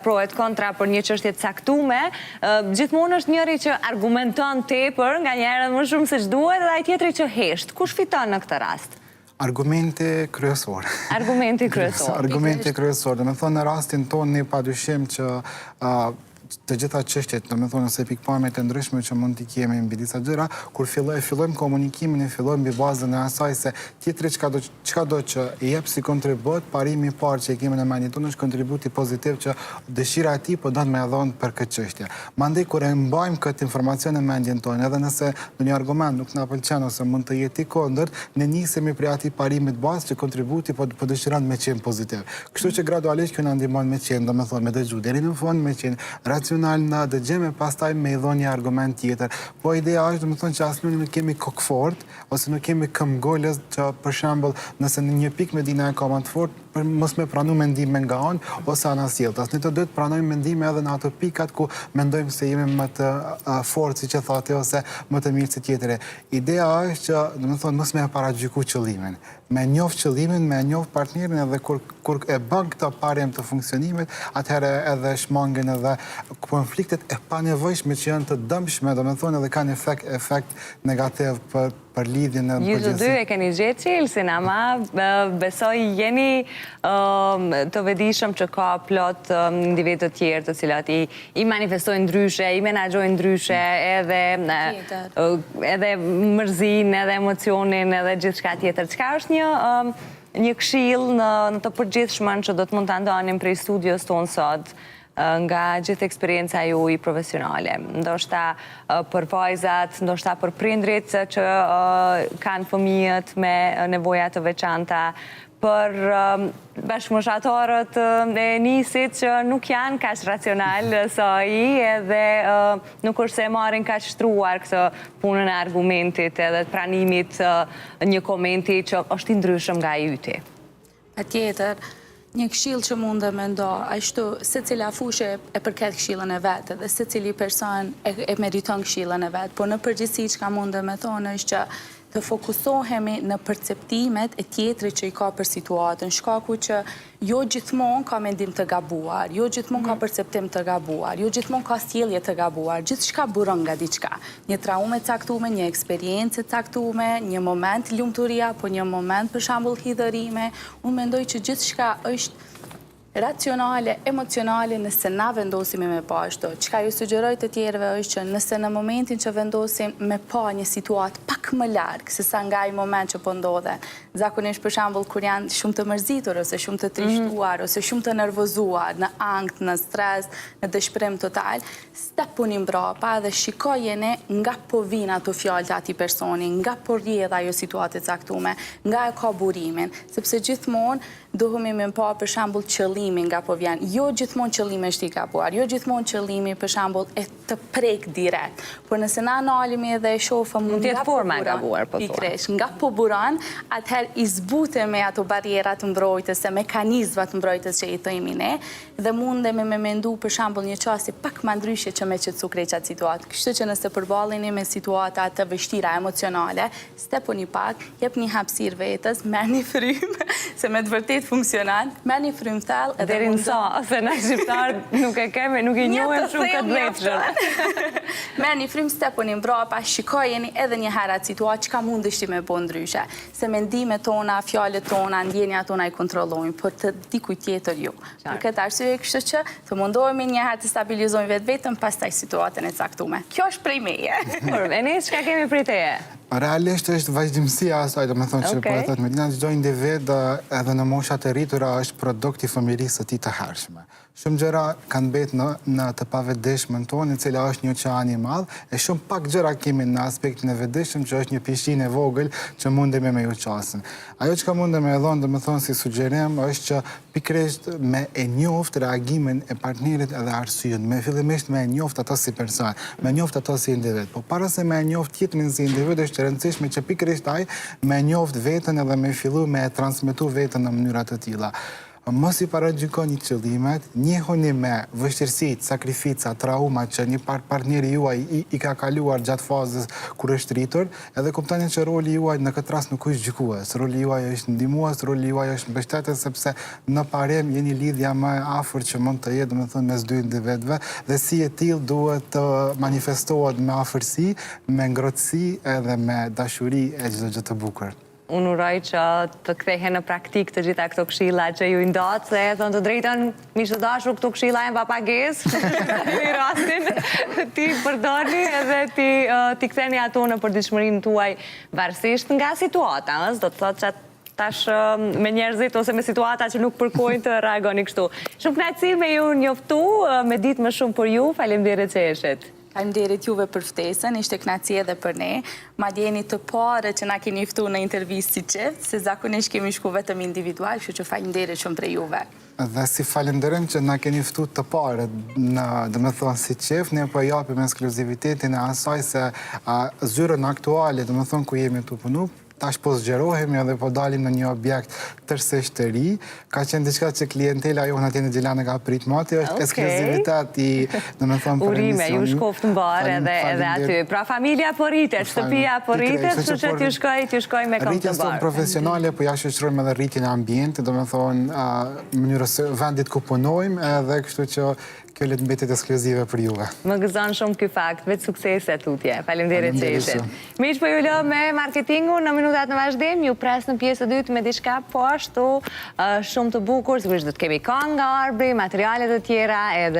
prohet kontra për një çështje të caktuar, gjithmonë është njëri që argumenton tepër, nganjëherë më shumë se ç'duhet, dhe ai tjetri që hesht. Kush fiton në këtë rast? Argumente kryesor. Argumenti kryesor. Argumente kryesor. Do të thonë në rastin tonë ne padyshim që të gjitha çështjet, do të thonë se pikpamjet e ndryshme që mund t'i kemi mbi disa gjëra, kur fillojmë komunikimin, fillojmë mbi bazën e asaj se tjetri çka do që i jep si kontribut, parimi i parë që e kemi në mendjen tonë është kontributi pozitiv që dëshira e tij po don me dhënë për këtë çështje. Mandej kur e mbajmë këtë informacion në mendjen tonë, edhe nëse ndonjë argument nuk na pëlqen ose mund të jetë i kundërt, ne nisemi prej atij parimit bazë që kontributi po dëshiron me qenë pozitiv. Kështu që gradualisht kjo na ndihmon me qenë, do të thonë me dëgju deri në fund, me qenë racional në dëgjim e pastaj me i dhënë një argument tjetër. Po ideja është, do të thonë që asnjë nuk kemi kokë fort ose nuk kemi këmbë golës që për shembull nëse në një pikë Medina e ka më të fortë, për mos me pranu mendime nga anë ose anasjelltas. Ne të dy të pranojmë mendime edhe në ato pikat ku mendojmë se jemi më të fortë, siç e thotë, ose më të mirë se tjetri. Ideja është që, do të thonë, mos me paragjyku qëllimin. Me njoft qëllimin, me njoft partnerin, edhe kur e bën këtë parjem të funksionimit, atëherë edhe shmangen edhe konfliktet e panevojshme që janë të dëmshme, do të thonë, edhe kanë efekt negativ për lidhjen e përgjithësisht. Ju të dy e keni gjetë çelësin, ama besoj jeni të vetëdijshëm që ka plot individë të tjerë të cilat i manifestojnë ndryshe, i menaxhojnë ndryshe, edhe mërzinë, edhe emocionin, edhe gjithçka tjetër. Çka është një këshill në të përgjithshmen që do të mund ta ndanim prej studios tonë sot, nga gjithë eksperienca juaj profesionale, ndoshta për vajzat, ndoshta për prindrit që kanë fëmijët me nevoja të veçanta, për bashkëmoshatorët e nisit që nuk janë kaq racional sa ai, edhe nuk është se e marrin kaq shtruar këtë punën e argumentit edhe të pranimit një komenti që është i ndryshëm nga i yti. Patjetër. Një këshill që mund dhe me ndo, ashtu se cila fushë e përket këshillën e vetë, dhe se cili person e meriton këshillën e vetë, por në përgjithësi që ka mund dhe me thonë është që të fokusohemi në perceptimet e tjetrit që i ka për situatën, shkaku që jo gjithmonë ka mendim të gabuar, jo gjithmonë ka perceptim të gabuar, jo gjithmonë ka sjellje të gabuar, gjithçka buron nga diçka. Një traume caktuar, një eksperiencë caktuar, një moment lumturia, po një moment për shembull hidhërime, unë mendoj që gjithçka është racionale, emocionale nëse na vendosimi me pa ashtu. Çka ju sugjeroj të tjerëve është që nëse në momentin që vendosim me pa një situatë pak më larg se sa nga ai moment që po ndodhen, zakonisht për shembull kur janë shumë të mërzitur ose shumë të trishtuar ose shumë të nervozuar, në ankth, në stres, në dëshpërim total, stepuni mbrapa dhe shikojeni nga po vijnë ato fjalë të atij personi, nga po rrjedh ajo situatë e caktuar, nga e ka burimin, sepse gjithmonë duhemi me pa për shembull qëllimi nga po vjen. Jo gjithmonë qëllimi është i gabuar, jo gjithmonë qëllimi për shembull e të prek direkt. Por nëse na analimi dhe e shohim nga forma e gabuar, po thua. Nga po buron, atëherë i zbutemi ato barrierat mbrojtëse, mekanizmat mbrojtës që i themi ne, dhe mundemi me mendu për shembull një çështje pak më ndryshe që me qetësu krejt situatë. Kështu që nëse përballeni me situata të vështira emocionale, stepuni pak, jepni hapësirë vetes, merrni frymë, se me të vërtetë funksionon, merrni frymë thellë deri në sa, se na shqiptarët nuk e kemi, nuk i njohim shumë këtë letër. Merrni frymë, stepuni mbrapa, shikojeni edhe një herë atë situatë çka mundeshti me bë ndryshe. Se mendimet tona, fjalët tona, ndjenjat tona i kontrollojmë, por të dikujt tjetër jo. Për këtë arsye, kështu që të mundohemi një herë të stabilizojmë vetveten, pastaj situatën e caktuar. Kjo është prej meje. Por Enis, çka kemi prej teje? Realisht është vazhdimësia asaj, do të thonë që po e thotë Medina, çdo individ edhe në moshat e rritura është produkt i fëmijërisë së tij të hershme. Shumë gjëra kanë mbetë në të pavetëdijshmën tonë, e cila është një oqean i madh, e shumë pak gjëra kemi në aspektin e vetëdijshëm, që është një pishinë e vogël që mundemi me ju qasin. Ajo që mundem me dhënë, do të thonë si sugjerim, është që pikërisht me e njoft reagimin e partnerit edhe arsyen, me fillimisht me e njoft ato si person, me njoft ato si individ. Po para se me e njoft tjetrin si individ, është e rëndësishme që pikërisht ai me njoft veten edhe me fillu me transmetu veten në mënyra të tilla. mos i paragjykoni qëllimet, njihuni me vështirësitë, sakrificat, traumat që një partneri juaj i ka kaluar gjatë fazës kur është rritur, edhe kuptoni që roli juaj në këtë rast nuk është gjykues, roli juaj është ndihmues, roli juaj është mbështetës, sepse në parem jeni lidhja më e afërt që mund të jetë, domethënë mes dy individëve, dhe si e tillë duhet të manifestohet me afërsi, me ngrohtësi edhe me dashuri e çdo gjë të bukur. Unë uroj që të kthehen në praktik të gjitha këto këshilla që ju ndotë, se thënë të drejtën, mishë të dashur, këto këshilla e mba pagesë, në rastin, ti përdorni edhe ti ktheni ato në përditshmërinë tuaj varësisht nga situata, do të thotë që tash me njerëzit ose me situata që nuk përkojnë të reagoni kështu. Shumë kënaqësi me ju njoftu, me ditë më shumë për ju, faleminderit që eshit. Faleminderit juve për ftesën, ishte kënaqësi edhe për ne. Madje jeni të parë që na keni ftuar në intervistë si çift, se zakonisht kemi shku vetëm individual, kështu që faleminderit shumë për juve. Dhe si falenderojmë që na keni ftuar të parë në, domethënë si çift, ne po japim ekskluzivitetin e asaj se zyrën aktuale, domethënë ku jemi tu punu, tash po zgjerohemi edhe po dalim në një objekt tërësisht të ri. Ka qenë diçka që klientela jonë atje në Gjelane ka prit mati, është ekskluzivitet i, domethënë, për urime, emisionin. ju shkoft në barë edhe aty. Pra familja po rritet, shtëpia po rritet, kështu që t'ju shkoj me kom të Rritjes tonë barë. profesionale, po ja shoqërojmë edhe rritjen e ambientit, domethënë mënyrës së vendit ku punojmë, edhe kështu që kjo le të mbetet ekskluzive për juve. Më gëzon shumë ky fakt, vetë suksese tutje. Faleminderit që Faleminderit ishit. shumë. Miq, po ju lë me marketingun në minutat në vazhdim, ju pres në pjesë të dytë me diçka po ashtu shumë të bukur, sigurisht do të kemi këngë nga Arbri, materiale të tjera edhe